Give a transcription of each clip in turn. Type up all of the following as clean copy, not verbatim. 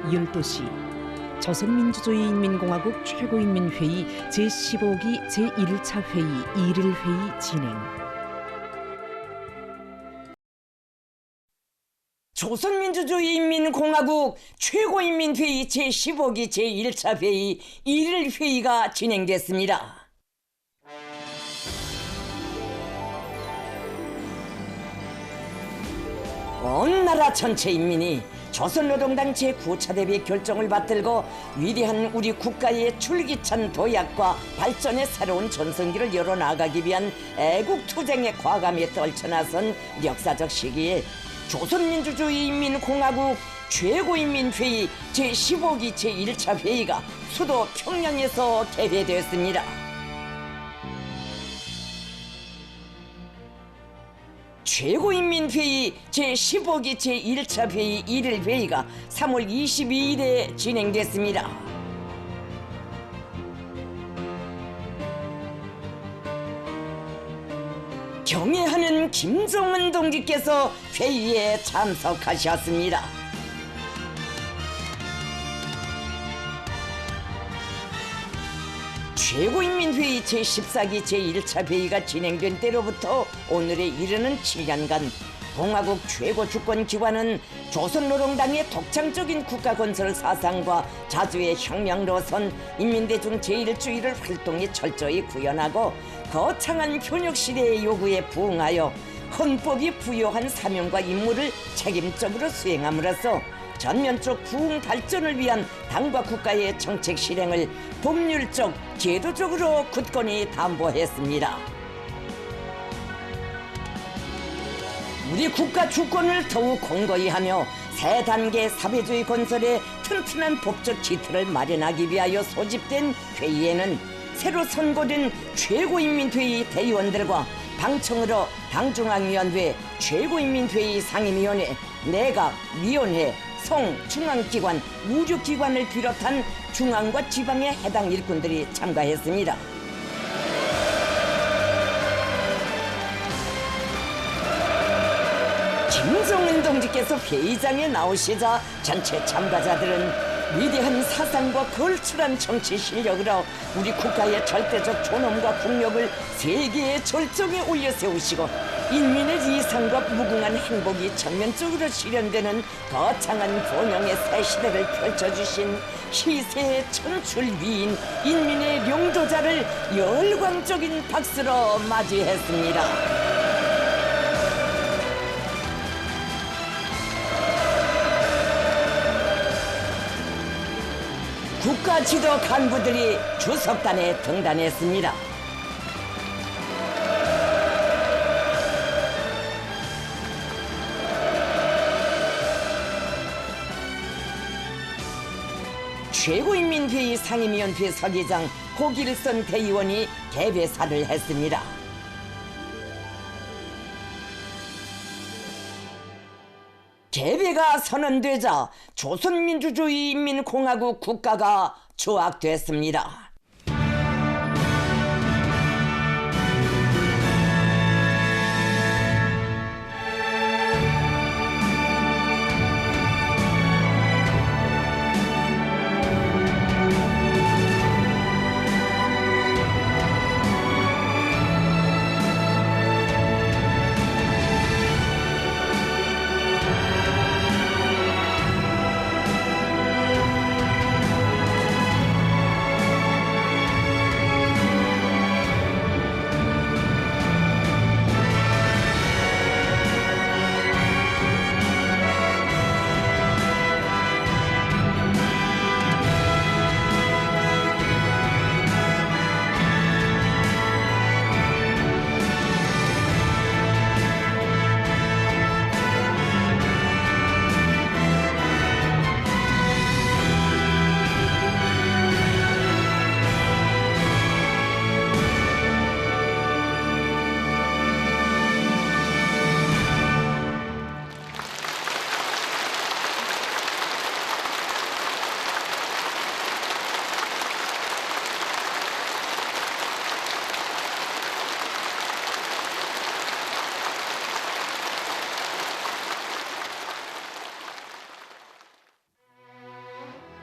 12시 조선민주주의인민공화국 최고인민회의 제15기 제1차 회의 1일 회의 진행. 조선민주주의인민공화국 최고인민회의 제15기 제1차 회의 1일 회의가 진행됐습니다. 온 나라 전체 인민이 조선노동당 제9차 대회 결정을 받들고 위대한 우리 국가의 줄기찬 도약과 발전의 새로운 전성기를 열어나가기 위한 애국투쟁의 과감히 떨쳐나선 역사적 시기에 조선민주주의인민공화국 최고인민회의 제15기 제1차 회의가 수도 평양에서 개회되었습니다. 최고인민회의 제15기 제1차 회의 1일 회의가 3월 22일에 진행됐습니다. 경애하는 김정은 동지께서 회의에 참석하셨습니다. 최고인민회의 제14기 제1차 회의가 진행된 때로부터 오늘에 이르는 7년간 공화국 최고 주권기관은 조선노동당의 독창적인 국가건설 사상과 자주의 혁명로선 인민대중 제1주의를 활동에 철저히 구현하고 거창한 현역시대의 요구에 부응하여 헌법이 부여한 사명과 임무를 책임적으로 수행함으로써 전면적 부흥 발전을 위한 당과 국가의 정책 실행을 법률적, 제도적으로 굳건히 담보했습니다. 우리 국가 주권을 더욱 공고히 하며 새 단계 사회주의 건설에 튼튼한 법적 기틀을 마련하기 위하여 소집된 회의에는 새로 선고된 최고인민회의 대의원들과 방청으로 당중앙위원회, 최고인민회의 상임위원회, 내각위원회, 중앙기관, 우주기관을 비롯한 중앙과 지방의 해당 일꾼들이 참가했습니다. 김정은 동지께서 회의장에 나오시자 전체 참가자들은 위대한 사상과 걸출한 정치 실력으로 우리 국가의 절대적 존엄과 국력을 세계의 절정에 올려 세우시고 인민의 이상과 무궁한 행복이 전면적으로 실현되는 거창한 번영의 새 시대를 펼쳐주신 시세의 천출 위인 인민의領導자를 열광적인 박수로 맞이했습니다. 국가 지도 간부들이 주석단에 등단했습니다. 최고인민회의 상임위원회 서기장 고길선 대의원이 개회사를 했습니다. 개회가 선언되자 조선민주주의인민공화국 국가가 조악됐습니다.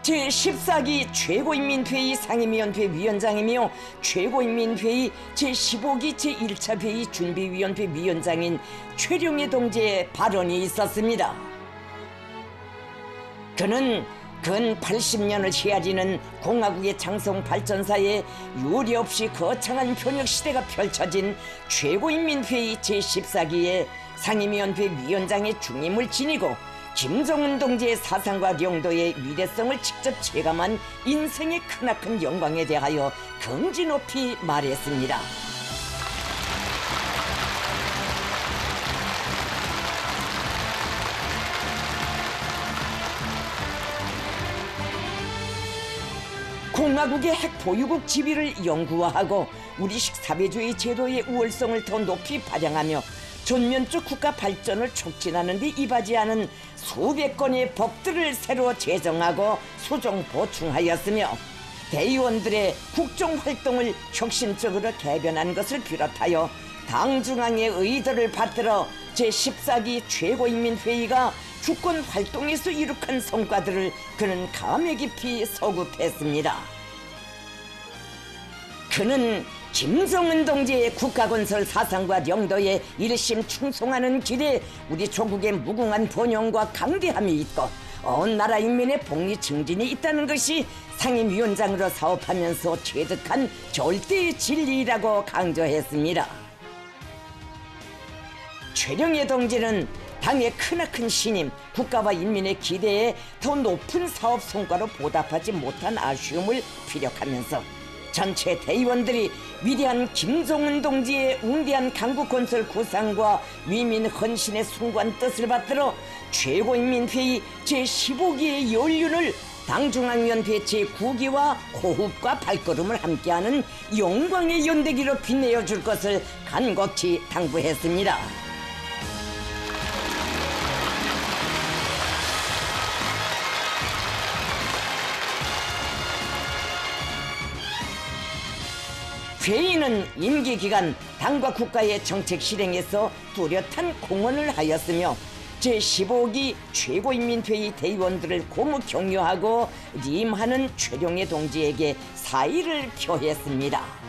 제14기 최고인민회의 상임위원회 위원장이며 최고인민회의 제15기 제1차 회의 준비위원회 위원장인 최룡해 동지의 발언이 있었습니다. 그는 근 80년을 헤아리는 공화국의 장성 발전사에 유례 없이 거창한 변혁 시대가 펼쳐진 최고인민회의 제14기의 상임위원회 위원장의 중임을 지니고 김정은 동지의 사상과 용도의 위대성을 직접 체감한 인생의 크나큰 영광에 대하여 긍지 높이 말했습니다. 공화국의 핵 보유국 지위를 영구화하고 우리식 사회주의 제도의 우월성을 더 높이 발扬하며 전면적 국가 발전을 촉진하는 데 이바지하는 수백 건의 법들을 새로 제정하고 수정 보충하였으며 대의원들의 국정활동을 혁신적으로 개변한 것을 비롯하여 당 중앙의 의도를 받들어 제14기 최고인민회의가 주권 활동에서 이룩한 성과들을 그는 감회 깊이 소급했습니다. 그는 김정은 동지의 국가건설 사상과 영도에 일심 충성하는 길에 우리 조국의 무궁한 번영과 강대함이 있고 온 나라 인민의 복리 증진이 있다는 것이 상임위원장으로 사업하면서 체득한 절대의 진리라고 강조했습니다. 최룡해 동지는 당의 크나큰 신임, 국가와 인민의 기대에 더 높은 사업 성과로 보답하지 못한 아쉬움을 피력하면서 전체 대의원들이 위대한 김정은 동지의 웅대한 강국건설 구상과 위민 헌신의 숭고한 뜻을 받들어 최고인민회의 제15기의 연륜을 당중앙위원회 제9기와 호흡과 발걸음을 함께하는 영광의 연대기로 빛내어 줄 것을 간곡히 당부했습니다. 회의는 임기 기간 당과 국가의 정책 실행에서 뚜렷한 공헌을 하였으며 제15기 최고인민회의 대의원들을 고무 격려하고 림하는 최룡해 동지에게 사의를 표했습니다.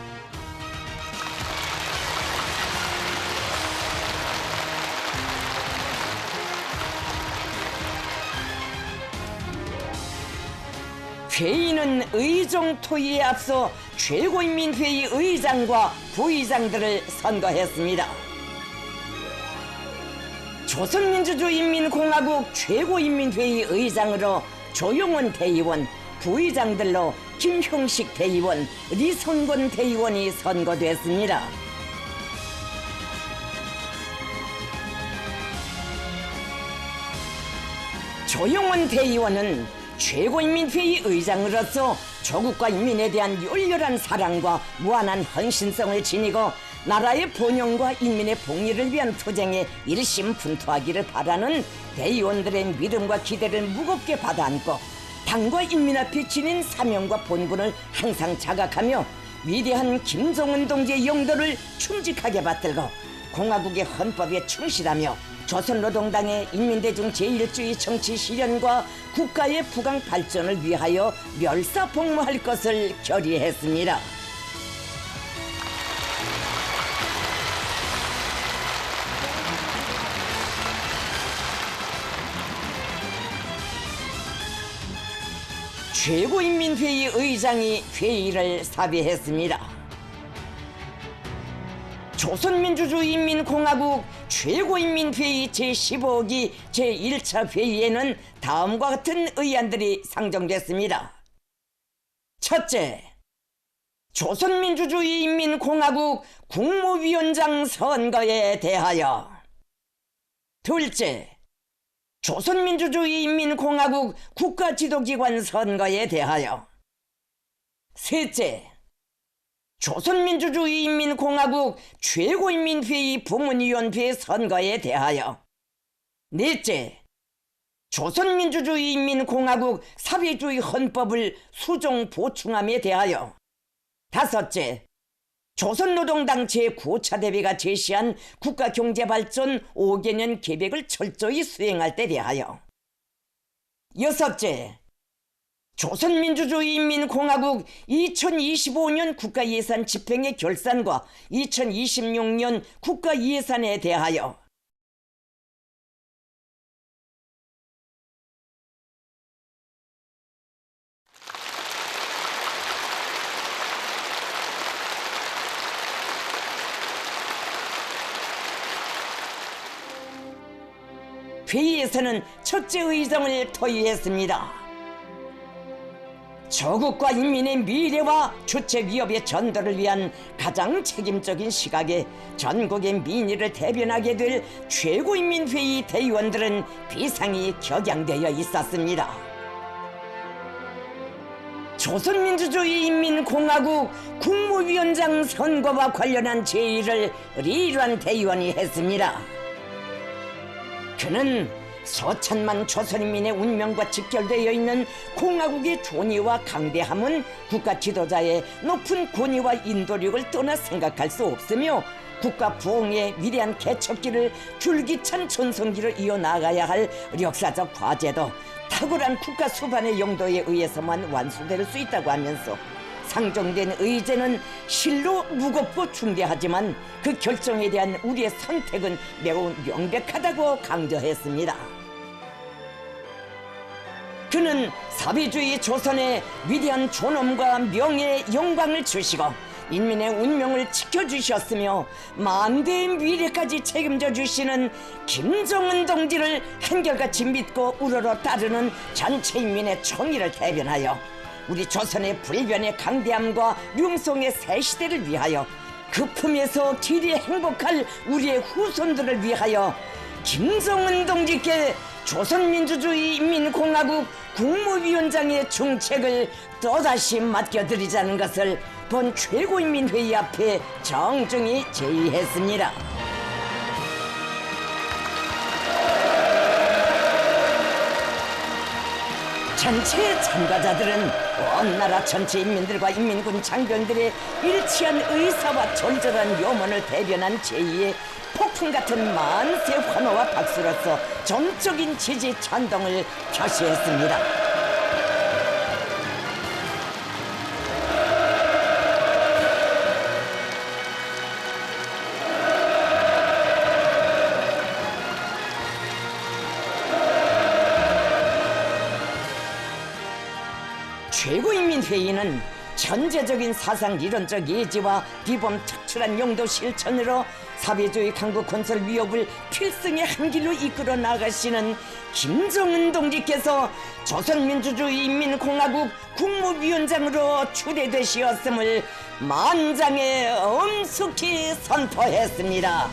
회의는 의정토의에 앞서 최고인민회의 의장과 부의장들을 선거했습니다. 조선민주주의인민공화국 최고인민회의 의장으로 조용원 대의원, 부의장들로 김형식 대의원, 리성건 대의원이 선거됐습니다. 조용원 대의원은 최고인민회의 의장으로서 조국과 인민에 대한 열렬한 사랑과 무한한 헌신성을 지니고 나라의 번영과 인민의 복리를 위한 투쟁에 일심분투하기를 바라는 대의원들의 믿음과 기대를 무겁게 받아안고 당과 인민 앞에 지닌 사명과 본분을 항상 자각하며 위대한 김정은 동지의 영도를 충직하게 받들고 공화국의 헌법에 충실하며 조선노동당의 인민대중 제1주의 정치 실현과 국가의 부강 발전을 위하여 멸사복무할 것을 결의했습니다. 최고인민회의 의장이 회의를 사비했습니다. 조선민주주의인민공화국 최고인민회의 제15기 제1차 회의에는 다음과 같은 의안들이 상정됐습니다. 첫째, 조선민주주의인민공화국 국무위원장 선거에 대하여. 둘째, 조선민주주의인민공화국 국가지도기관 선거에 대하여. 셋째, 조선민주주의인민공화국 최고인민회의 부문위원회 선거에 대하여. 넷째, 조선민주주의인민공화국 사회주의 헌법을 수정 보충함에 대하여. 다섯째, 조선노동당 제9차 대회가 제시한 국가경제발전 5개년 계획을 철저히 수행할 때 대하여. 여섯째, 조선민주주의인민공화국 2025년 국가예산 집행의 결산과 2026년 국가예산에 대하여 회의에서는 첫째 의정을 토의했습니다. 조국과 인민의 미래와 주체 위협의 전도를 위한 가장 책임적인 시각에 전국의 민의를 대변하게 될 최고인민회의 대의원들은 비상이 격양되어 있었습니다. 조선민주주의인민공화국 국무위원장 선거와 관련한 제의를 리란 대의원이 했습니다. 그는 서천만 조선인민의 운명과 직결되어 있는 공화국의 존의와 강대함은 국가 지도자의 높은 권위와 인도력을 떠나 생각할 수 없으며 국가 부흥의 위대한 개척기를 줄기찬 전성기를 이어나가야 할 역사적 과제도 탁월한 국가 수반의 용도에 의해서만 완수될 수 있다고 하면서 상정된 의제는 실로 무겁고 중대하지만 그 결정에 대한 우리의 선택은 매우 명백하다고 강조했습니다. 그는 사회주의 조선의 위대한 존엄과 명예, 영광을 주시고 인민의 운명을 지켜주셨으며 만대의 미래까지 책임져 주시는 김정은 동지를 한결같이 믿고 우러러 따르는 전체 인민의 정의를 대변하여 우리 조선의 불변의 강대함과 융성의 새 시대를 위하여 그 품에서 길이 행복할 우리의 후손들을 위하여 김정은 동지께 조선민주주의인민공화국 국무위원장의 중책을 또다시 맡겨드리자는 것을 본 최고인민회의 앞에 정중히 제의했습니다. 전체 참가자들은 온 나라 전체 인민들과 인민군 장병들의 일치한 의사와 절절한 염원을 대변한 제의에 폭풍 같은 만세 환호와 박수로서 전적인 지지 찬동을 표시했습니다. 최고인민회의는 전제적인 사상 이론적 예지와 비범 특출한 용도 실천으로 사회주의 강국 건설 위협을 필승의 한 길로 이끌어 나가시는 김정은 동지께서 조선민주주의인민공화국 국무위원장으로 추대되시었음을 만장에 엄숙히 선포했습니다.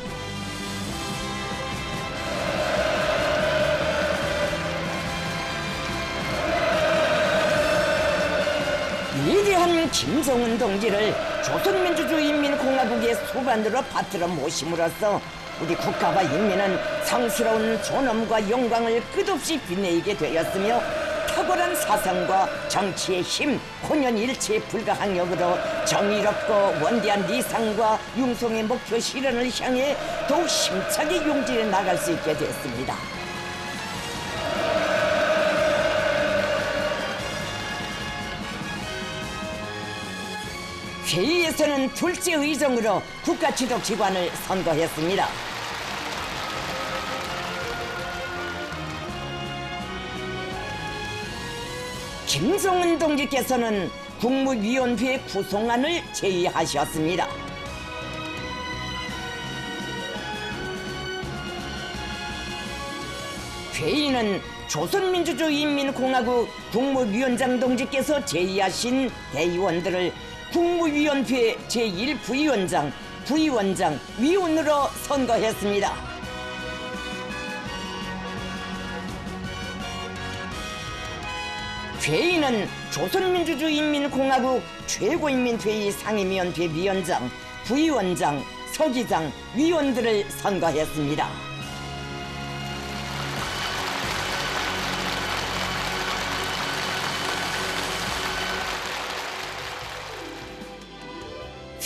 위대한 김정은 동지를 조선민주주의인민공화국의 수반으로 받들어 모심으로써 우리 국가와 인민은 성스러운 존엄과 영광을 끝없이 빛내게 되었으며 탁월한 사상과 정치의 힘, 혼연일체의 불가항력으로 정의롭고 원대한理想과 융성의 목표 실현을 향해 더욱 힘차게 용진해 나갈 수 있게 됐습니다. 회의에서는 둘째 의정으로 국가지도기관을 선거했습니다. 김정은 동지께서는 국무위원회 구성안을 제의하셨습니다. 회의는 조선민주주의인민공화국 국무위원장 동지께서 제의하신 대의원들을 국무위원회 제1부위원장, 부위원장, 위원으로 선거했습니다. 회의는 조선민주주의인민공화국 최고인민회의 상임위원회 위원장, 부위원장, 서기장, 위원들을 선거했습니다.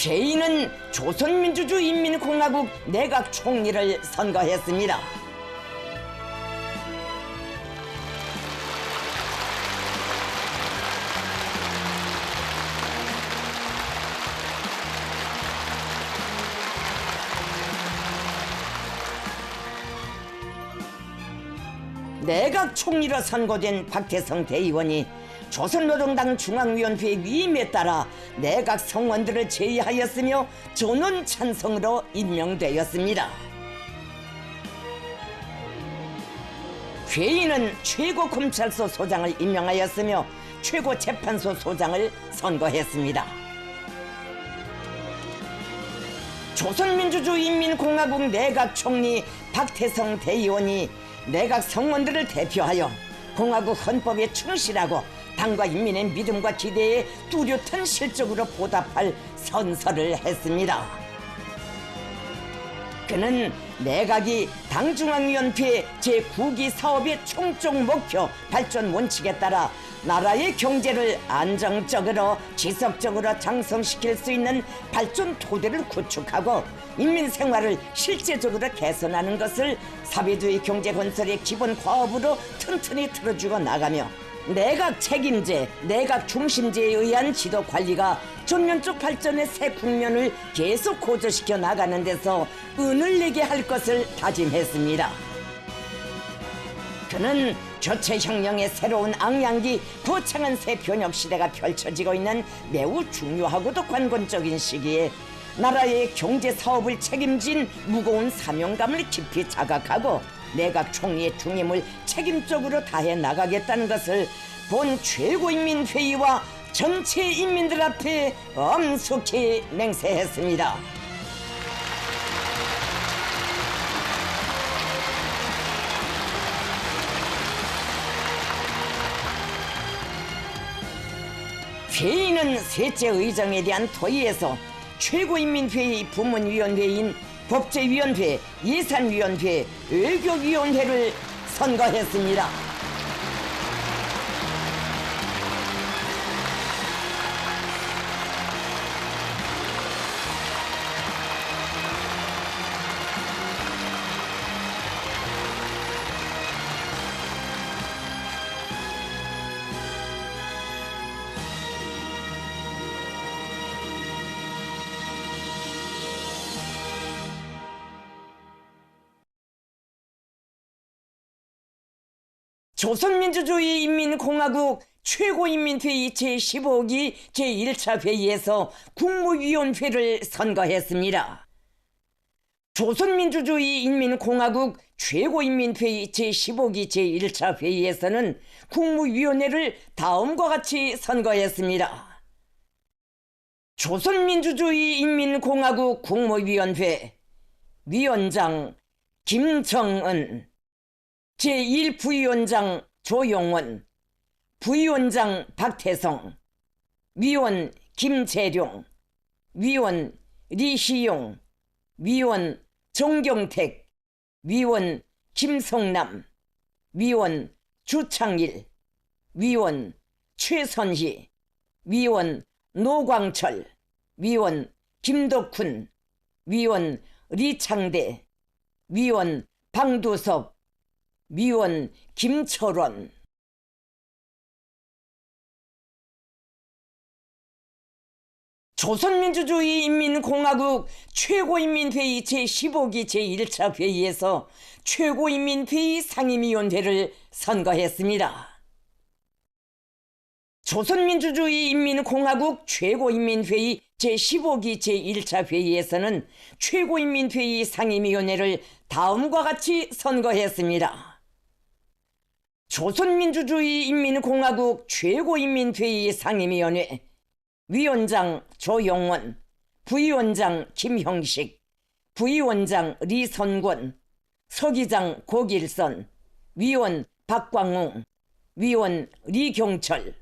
회의는 조선민주주의인민공화국 내각총리를 선거했습니다. 내각 총리로 선고된 박태성 대의원이 조선노동당 중앙위원회 위임에 따라 내각 성원들을 제의하였으며 존원 찬성으로 임명되었습니다. 회의는 최고검찰소 소장을 임명하였으며 최고재판소 소장을 선거했습니다. 조선민주주의인민공화국 내각 총리 박태성 대의원이 내각 성원들을 대표하여 공화국 헌법에 충실하고 당과 인민의 믿음과 기대에 뚜렷한 실적으로 보답할 선서를 했습니다. 그는 내각이 당중앙위원회 제9기 사업의 총적 목표 발전 원칙에 따라 나라의 경제를 안정적으로 지속적으로 장성시킬 수 있는 발전 토대를 구축하고 인민 생활을 실제적으로 개선하는 것을 사회주의 경제 건설의 기본 과업으로 튼튼히 틀어주고 나가며 내각 책임제, 내각 중심제에 의한 지도 관리가 전면적 발전의 새 국면을 계속 고조시켜 나가는 데서 은을 내게 할 것을 다짐했습니다. 그는 교체혁명의 새로운 앙양기, 거창한 새 변혁 시대가 펼쳐지고 있는 매우 중요하고도 관건적인 시기에 나라의 경제 사업을 책임진 무거운 사명감을 깊이 자각하고 내각 총리의 중임을 책임적으로 다해 나가겠다는 것을 본 최고인민회의와 전체 인민들 앞에 엄숙히 맹세했습니다. 회의는 셋째 의정에 대한 토의에서 최고인민회의 부문위원회인 법제위원회, 예산위원회, 외교위원회를 선거했습니다. 조선민주주의인민공화국 최고인민회의 제15기 제1차 회의에서 국무위원회를 선거했습니다. 조선민주주의인민공화국 최고인민회의 제15기 제1차 회의에서는 국무위원회를 다음과 같이 선거했습니다. 조선민주주의인민공화국 국무위원회 위원장 김정은, 제1부위원장 조용원, 부위원장 박태성, 위원 김재룡, 위원 리희용, 위원 정경택, 위원 김성남, 위원 주창일, 위원 최선희, 위원 노광철, 위원 김덕훈, 위원 리창대, 위원 방두섭, 위원 김철원. 조선민주주의인민공화국 최고인민회의 제15기 제1차 회의에서 최고인민회의 상임위원회를 선거했습니다. 조선민주주의인민공화국 최고인민회의 제15기 제1차 회의에서는 최고인민회의 상임위원회를 다음과 같이 선거했습니다. 조선민주주의인민공화국 최고인민회의 상임위원회 위원장 조용원, 부위원장 김형식, 부위원장 리선권, 서기장 고길선, 위원 박광웅, 위원 리경철,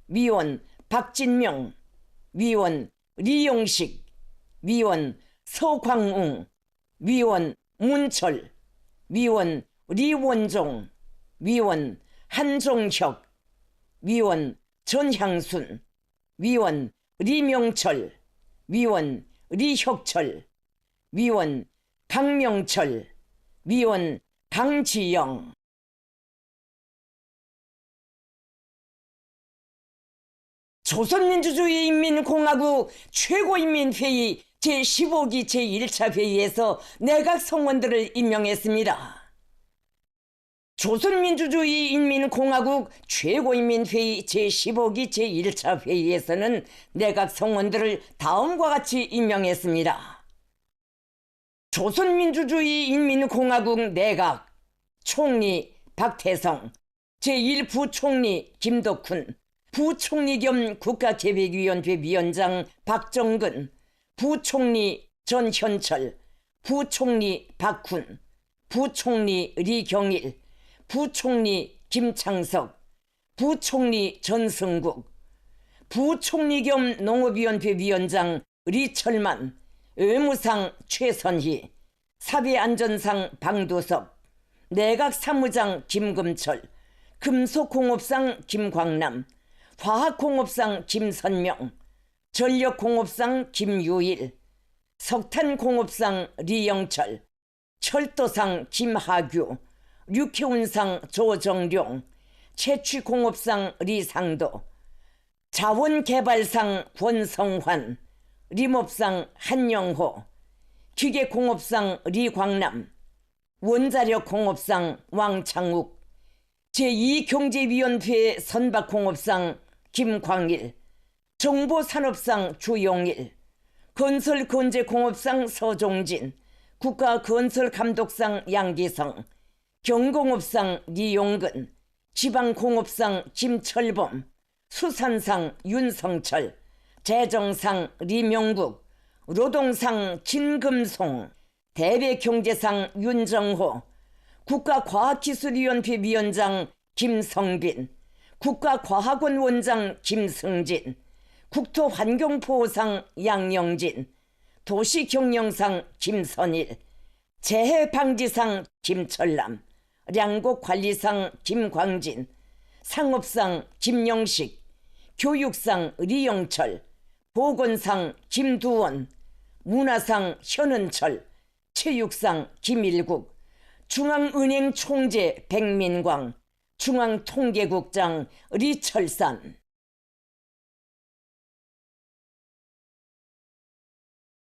위원 박진명, 위원 리용식, 위원 서광웅, 위원 문철, 위원 리원종, 위원 한종혁, 위원 전향순, 위원 리명철, 위원 리혁철, 위원 강명철, 위원 강지영. 조선민주주의인민공화국 최고인민회의 제15기 제1차 회의에서 내각 성원들을 임명했습니다. 조선민주주의 인민공화국 최고인민회의 제15기 제1차 회의에서는 내각 성원들을 다음과 같이 임명했습니다. 조선민주주의 인민공화국 내각 총리 박태성, 제1부총리 김덕훈, 부총리 겸 국가계획위원회 위원장 박정근, 부총리 전현철, 부총리 박훈, 부총리 리경일, 부총리 김창석, 부총리 전승국, 부총리 겸 농업위원회 위원장 리철만, 의무상 최선희, 사회안전상 방도섭, 내각사무장 김금철, 금속공업상 김광남, 화학공업상 김선명, 전력공업상 김유일, 석탄공업상 리영철, 철도상 김하규, 육해운상 조정룡, 채취공업상 리상도, 자원개발상 권성환, 림업상 한영호, 기계공업상 리광남, 원자력공업상 왕창욱, 제2경제위원회 선박공업상 김광일, 정보산업상 주용일, 건설건재공업상 서종진, 국가건설감독상 양기성, 경공업상 리용근, 지방공업상 김철범, 수산상 윤성철, 재정상 리명국, 노동상 김금송, 대외경제상 윤정호, 국가과학기술위원회 위원장 김성빈, 국가과학원 원장 김승진, 국토환경보호상 양영진, 도시경영상 김선일, 재해방지상 김철남, 량곡관리상 김광진, 상업상 김영식, 교육상 리영철, 보건상 김두원, 문화상 현은철, 체육상 김일국, 중앙은행 총재 백민광, 중앙통계국장 리철산.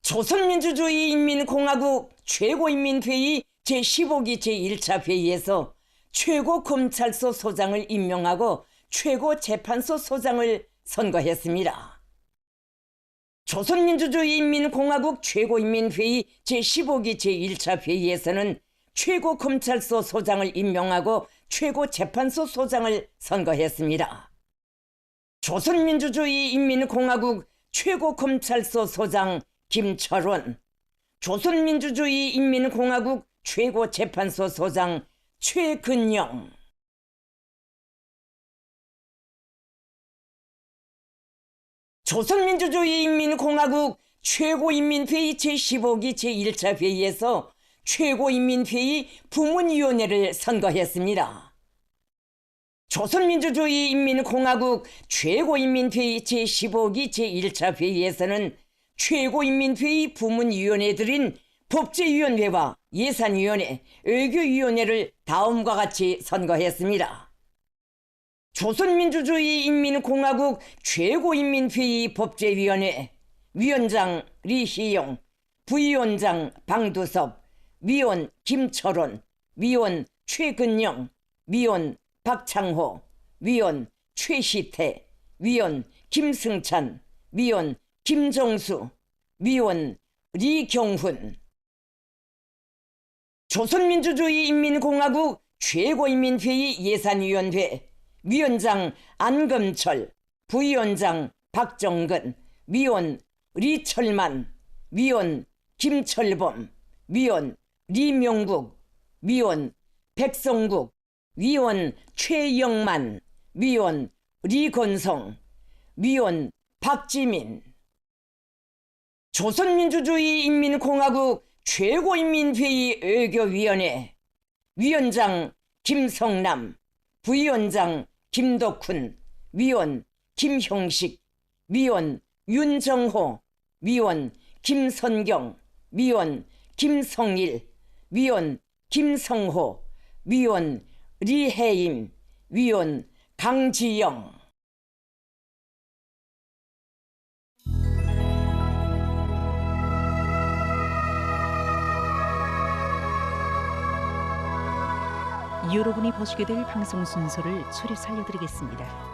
조선민주주의 인민공화국 최고인민회의 제15기 제1차 회의에서 최고검찰소 소장을 임명하고 최고재판소 소장을 선거했습니다. 조선민주주의 인민공화국 최고인민회의 제15기 제1차 회의에서는 최고검찰소 소장을 임명하고 최고재판소 소장을 선거했습니다. 조선민주주의 인민공화국 최고검찰소 소장 김철원, 조선민주주의 인민공화국 최고재판소 소장 최근영. 조선민주주의 인민공화국 최고인민회의 제15기 제1차 회의에서 최고인민회의 부문위원회를 선거했습니다. 조선민주주의 인민공화국 최고인민회의 제15기 제1차 회의에서는 최고인민회의 부문위원회들인 법제위원회와 예산위원회, 외교위원회를 다음과 같이 선거했습니다. 조선민주주의 인민공화국 최고인민회의 법제위원회 위원장 리희용, 부위원장 방두섭, 위원 김철원, 위원 최근영, 위원 박창호, 위원 최시태, 위원 김승찬, 위원 김정수, 위원 리경훈. 조선민주주의 인민공화국 최고인민회의 예산위원회 위원장 안금철, 부위원장 박정근, 위원 리철만, 위원 김철범, 위원 리명국, 위원 백성국, 위원 최영만, 위원 리건성, 위원 박지민. 조선민주주의 인민공화국 최고인민회의 외교위원회 위원장 김성남, 부위원장 김덕훈, 위원 김형식, 위원 윤정호, 위원 김선경, 위원 김성일, 위원 김성호, 위원 리혜임, 위원 강지영. 여러분이 보시게 될 방송 순서를 추려 살려드리겠습니다.